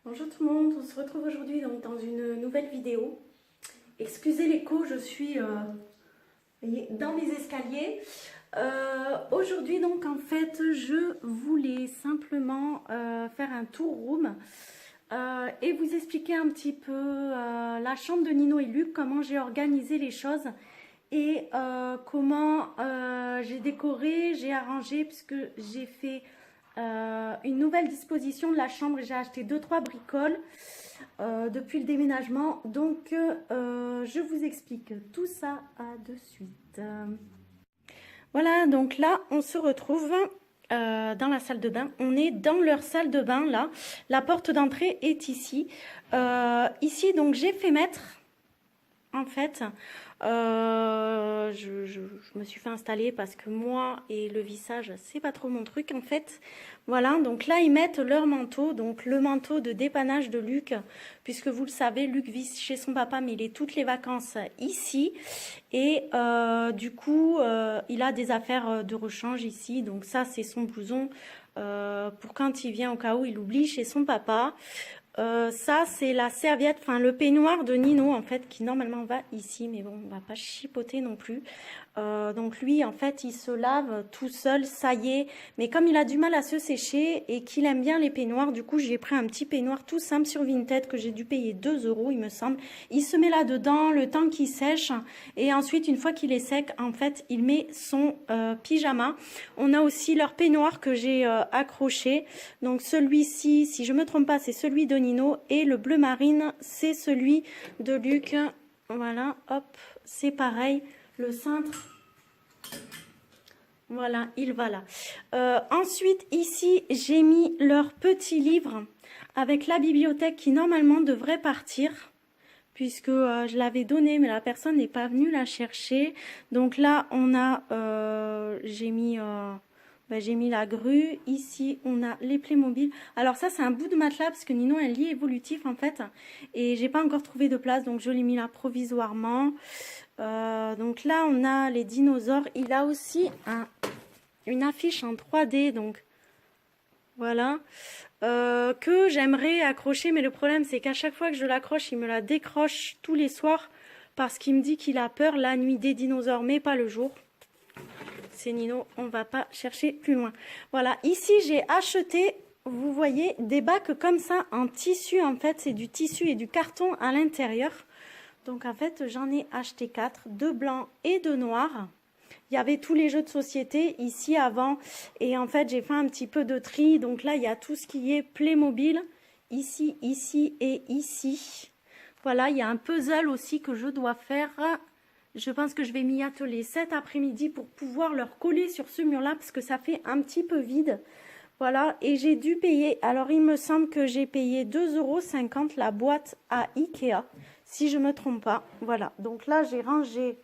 Bonjour tout le monde, on se retrouve aujourd'hui donc dans une nouvelle vidéo. Excusez l'écho, je suis voyez, dans mes escaliers. Aujourd'hui donc en fait je voulais simplement faire un tour room et vous expliquer un petit peu la chambre de Nino et Luc, comment j'ai organisé les choses et comment j'ai décoré, j'ai arrangé puisque j'ai fait une nouvelle disposition de la chambre. J'ai acheté 2-3 bricoles depuis le déménagement. Donc, je vous explique tout ça de suite. Voilà, donc là, on se retrouve dans la salle de bain. On est dans leur salle de bain, là. La porte d'entrée est ici. Ici, donc, j'ai fait mettre, en fait, je me suis fait installer parce que moi et le vissage, c'est pas trop mon truc en fait. Voilà, donc là ils mettent leur manteau, donc le manteau de dépannage de Luc, puisque vous le savez, Luc vit chez son papa, mais il est toutes les vacances ici. Et du coup, il a des affaires de rechange ici, donc ça c'est son blouson pour quand il vient au cas où il oublie chez son papa. Ça, c'est la serviette, enfin le peignoir de Nino en fait, qui normalement va ici, mais bon, on va pas chipoter non plus. Donc lui, en fait, il se lave tout seul, ça y est. Mais comme il a du mal à se sécher et qu'il aime bien les peignoirs, du coup, j'ai pris un petit peignoir tout simple sur Vinted que j'ai dû payer 2 euros, il me semble. Il se met là-dedans le temps qu'il sèche et ensuite, une fois qu'il est sec, en fait, il met son pyjama. On a aussi leur peignoir que j'ai accroché. Donc celui-ci, si je me trompe pas, c'est celui de Nino et le bleu marine, c'est celui de Luc. Voilà, hop, c'est pareil. Le cintre, voilà, il va là. Ensuite, ici, j'ai mis leur petit livre avec la bibliothèque qui normalement devrait partir, puisque je l'avais donné, mais la personne n'est pas venue la chercher. Donc là, on a, j'ai mis la grue. Ici, on a les Playmobil. Alors ça, c'est un bout de matelas parce que Nino a un lit évolutif en fait. Et j'ai pas encore trouvé de place, donc je l'ai mis là provisoirement. Donc là, on a les dinosaures. Il a aussi une affiche en 3D, donc voilà, que j'aimerais accrocher. Mais le problème, c'est qu'à chaque fois que je l'accroche, il me la décroche tous les soirs parce qu'il me dit qu'il a peur la nuit des dinosaures, mais pas le jour. C'est Nino, on va pas chercher plus loin. Voilà, ici, j'ai acheté, vous voyez, des bacs comme ça en tissu. En fait, c'est du tissu et du carton à l'intérieur. Donc en fait, j'en ai acheté 4, 2 blancs et 2 noirs. Il y avait tous les jeux de société ici avant. Et en fait, j'ai fait un petit peu de tri. Donc là, il y a tout ce qui est Playmobil. Ici, ici et ici. Voilà, il y a un puzzle aussi que je dois faire. Je pense que je vais m'y atteler cet après-midi pour pouvoir leur coller sur ce mur-là parce que ça fait un petit peu vide. Voilà, et j'ai dû payer, alors il me semble que j'ai payé 2,50 € la boîte à Ikea, si je ne me trompe pas. Voilà, donc là j'ai rangé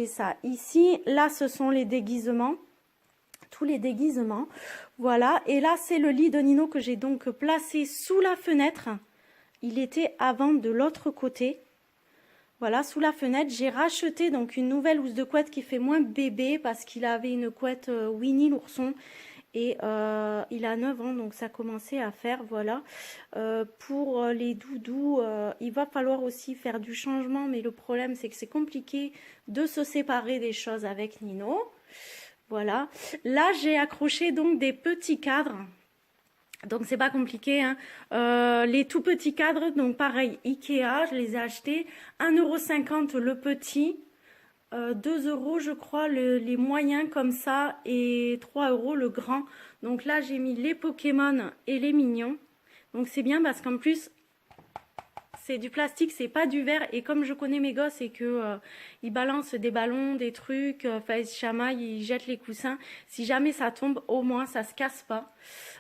ça ici. Là, ce sont les déguisements, tous les déguisements. Voilà, et là c'est le lit de Nino que j'ai donc placé sous la fenêtre. Il était avant de l'autre côté. Voilà, sous la fenêtre, j'ai racheté donc une nouvelle housse de couette qui fait moins bébé parce qu'il avait une couette Winnie l'ourson. Et il a 9 ans, donc ça commençait à faire, voilà. Pour les doudous, il va falloir aussi faire du changement, mais le problème, c'est que c'est compliqué de se séparer des choses avec Nino. Voilà. Là, j'ai accroché donc des petits cadres. Donc, c'est pas compliqué, hein. Les tout petits cadres, donc pareil, Ikea, je les ai achetés. 1,50 € le petit. 2 euros, je crois, les moyens comme ça, et 3 euros le grand. Donc là, j'ai mis les Pokémon et les mignons. Donc c'est bien parce qu'en plus, c'est du plastique, c'est pas du verre. Et comme je connais mes gosses et que ils balancent des ballons, des trucs, enfin ils se chamaillent, ils jettent les coussins. Si jamais ça tombe, au moins ça se casse pas.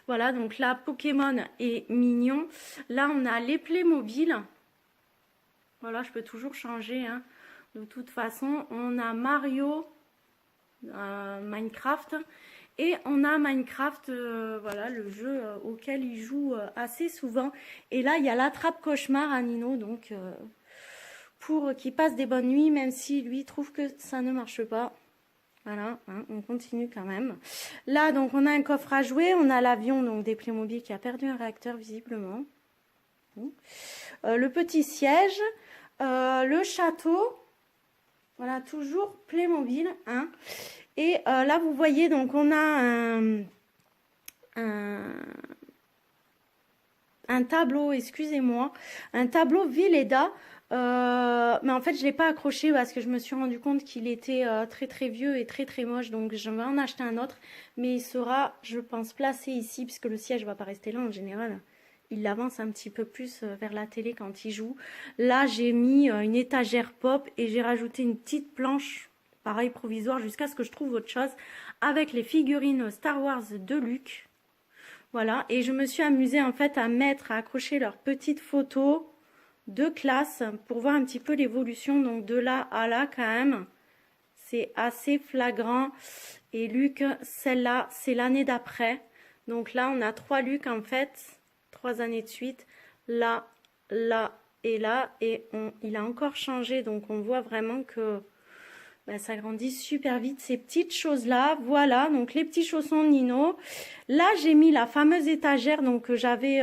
Voilà, donc là, Pokémon et mignons. Là, on a les Playmobil. Voilà, je peux toujours changer, hein. De toute façon, on a Mario, Minecraft, et on a Minecraft, voilà, le jeu auquel il joue assez souvent. Et là, il y a l'attrape-cauchemar à Nino, donc pour qu'il passe des bonnes nuits, même si lui trouve que ça ne marche pas. Voilà, hein, on continue quand même. Là, donc, on a un coffre à jouer. On a l'avion, donc, des Playmobil qui a perdu un réacteur, visiblement. Le petit siège. Le château. Voilà, toujours Playmobil. Hein. Et là, vous voyez, donc, on a un tableau, excusez-moi, un tableau Villeda. Mais en fait, je ne l'ai pas accroché parce que je me suis rendu compte qu'il était très très vieux et très très moche. Donc, je vais en acheter un autre. Mais il sera, je pense, placé ici puisque le siège ne va pas rester là en général. Il avance un petit peu plus vers la télé quand il joue. Là, j'ai mis une étagère pop et j'ai rajouté une petite planche, pareil provisoire, jusqu'à ce que je trouve autre chose, avec les figurines Star Wars de Luke. Voilà, et je me suis amusée en fait à accrocher leurs petites photos de classe pour voir un petit peu l'évolution. Donc de là à là quand même, c'est assez flagrant. Et Luc, celle-là, c'est l'année d'après. Donc là, on a 3 Luc en fait, 3 années de suite. Là, là et là. Et il a encore changé, donc on voit vraiment que ça grandit super vite, ces petites choses-là. Voilà, donc les petits chaussons de Nino. Là, j'ai mis la fameuse étagère donc, que j'avais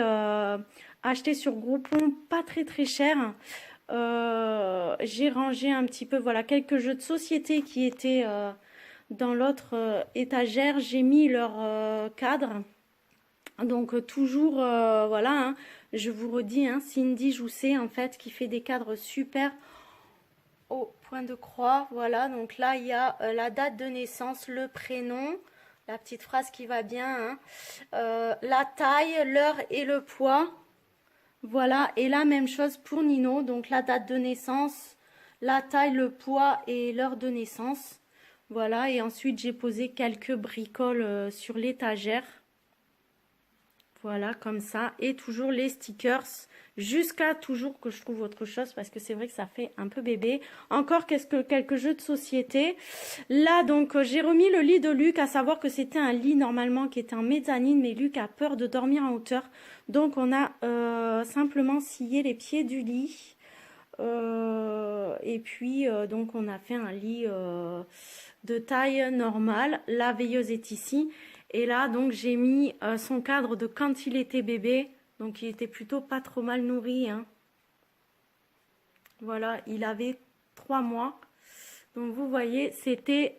acheté sur Groupon, pas très très cher. J'ai rangé un petit peu, voilà, quelques jeux de société qui étaient dans l'autre étagère. J'ai mis leur cadre. Donc toujours, voilà, hein, je vous redis, hein, Cindy Jousset, en fait, qui fait des cadres super au point de croix. Voilà, donc là il y a la date de naissance, le prénom, la petite phrase qui va bien, hein, la taille, l'heure et le poids. Voilà, et la même chose pour Nino, donc la date de naissance, la taille, le poids et l'heure de naissance. Voilà, et ensuite j'ai posé quelques bricoles sur l'étagère. Voilà, comme ça. Et toujours les stickers jusqu'à toujours que je trouve autre chose parce que c'est vrai que ça fait un peu bébé. Encore quelques jeux de société. Là, donc, j'ai remis le lit de Luc, à savoir que c'était un lit normalement qui était en mezzanine, mais Luc a peur de dormir en hauteur. Donc, on a simplement scié les pieds du lit. Et puis, donc, on a fait un lit de taille normale. La veilleuse est ici. Et là, donc, j'ai mis son cadre de quand il était bébé. Donc, il était plutôt pas trop mal nourri. Hein. Voilà, il avait 3 mois. Donc, vous voyez, c'était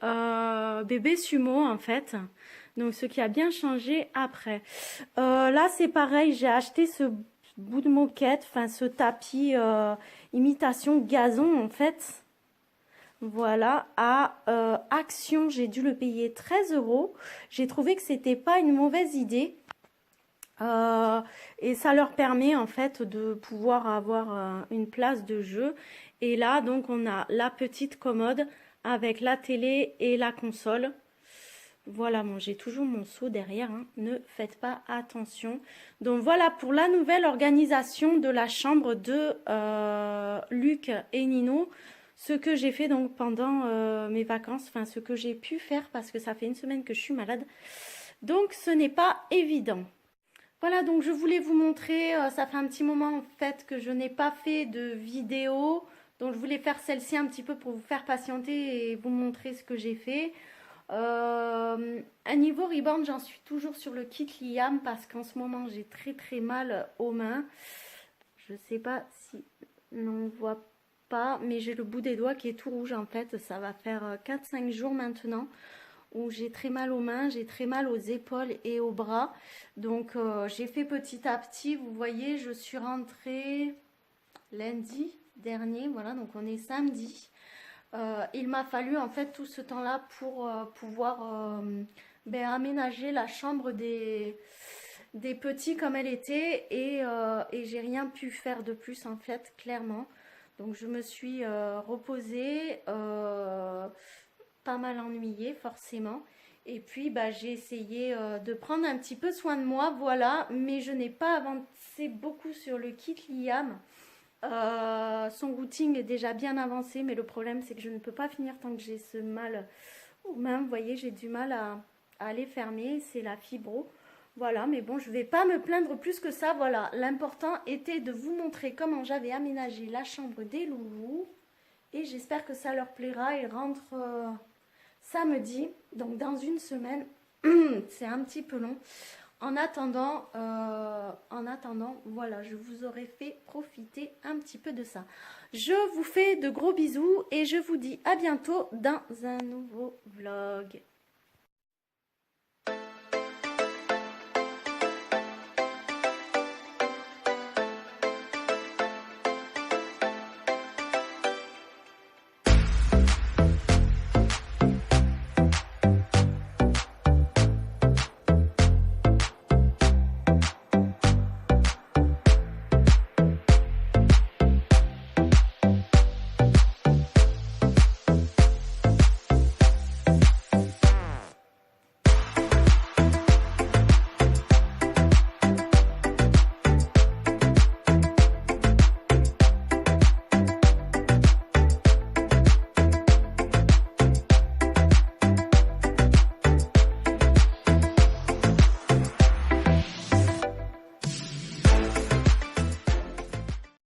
bébé sumo, en fait. Donc, ce qui a bien changé après. Là, c'est pareil, j'ai acheté ce bout de moquette, enfin, ce tapis imitation gazon, en fait. Voilà, à Action, j'ai dû le payer 13 €. J'ai trouvé que c'était pas une mauvaise idée. Et ça leur permet en fait de pouvoir avoir une place de jeu. Et là, donc, on a la petite commode avec la télé et la console. Voilà, bon, j'ai toujours mon seau derrière, hein, ne faites pas attention. Donc voilà pour la nouvelle organisation de la chambre de Luc et Nino. Ce que j'ai fait donc pendant mes vacances, enfin ce que j'ai pu faire parce que ça fait une semaine que je suis malade. Donc ce n'est pas évident. Voilà, donc je voulais vous montrer, ça fait un petit moment en fait que je n'ai pas fait de vidéo. Donc je voulais faire celle-ci un petit peu pour vous faire patienter et vous montrer ce que j'ai fait. À niveau reborn, j'en suis toujours sur le kit Liam parce qu'en ce moment j'ai très très mal aux mains. Je sais pas si l'on voit pas, mais j'ai le bout des doigts qui est tout rouge en fait. Ça va faire 4-5 jours maintenant où j'ai très mal aux mains, j'ai très mal aux épaules et aux bras. Donc j'ai fait petit à petit. Vous voyez, je suis rentrée lundi dernier. Voilà, donc on est samedi. Il m'a fallu en fait tout ce temps-là pour pouvoir aménager la chambre des petits comme elle était et j'ai rien pu faire de plus en fait, clairement. Donc je me suis reposée, pas mal ennuyée forcément. Et puis j'ai essayé de prendre un petit peu soin de moi, voilà. Mais je n'ai pas avancé beaucoup sur le kit Liam. Son routing est déjà bien avancé, mais le problème c'est que je ne peux pas finir tant que j'ai ce mal aux mains. Vous voyez, j'ai du mal à aller fermer, c'est la fibro. Voilà, mais bon, je vais pas me plaindre plus que ça. Voilà, l'important était de vous montrer comment j'avais aménagé la chambre des loulous. Et j'espère que ça leur plaira. Ils rentrent samedi, donc dans une semaine. C'est un petit peu long. En attendant, voilà, je vous aurais fait profiter un petit peu de ça. Je vous fais de gros bisous et je vous dis à bientôt dans un nouveau vlog.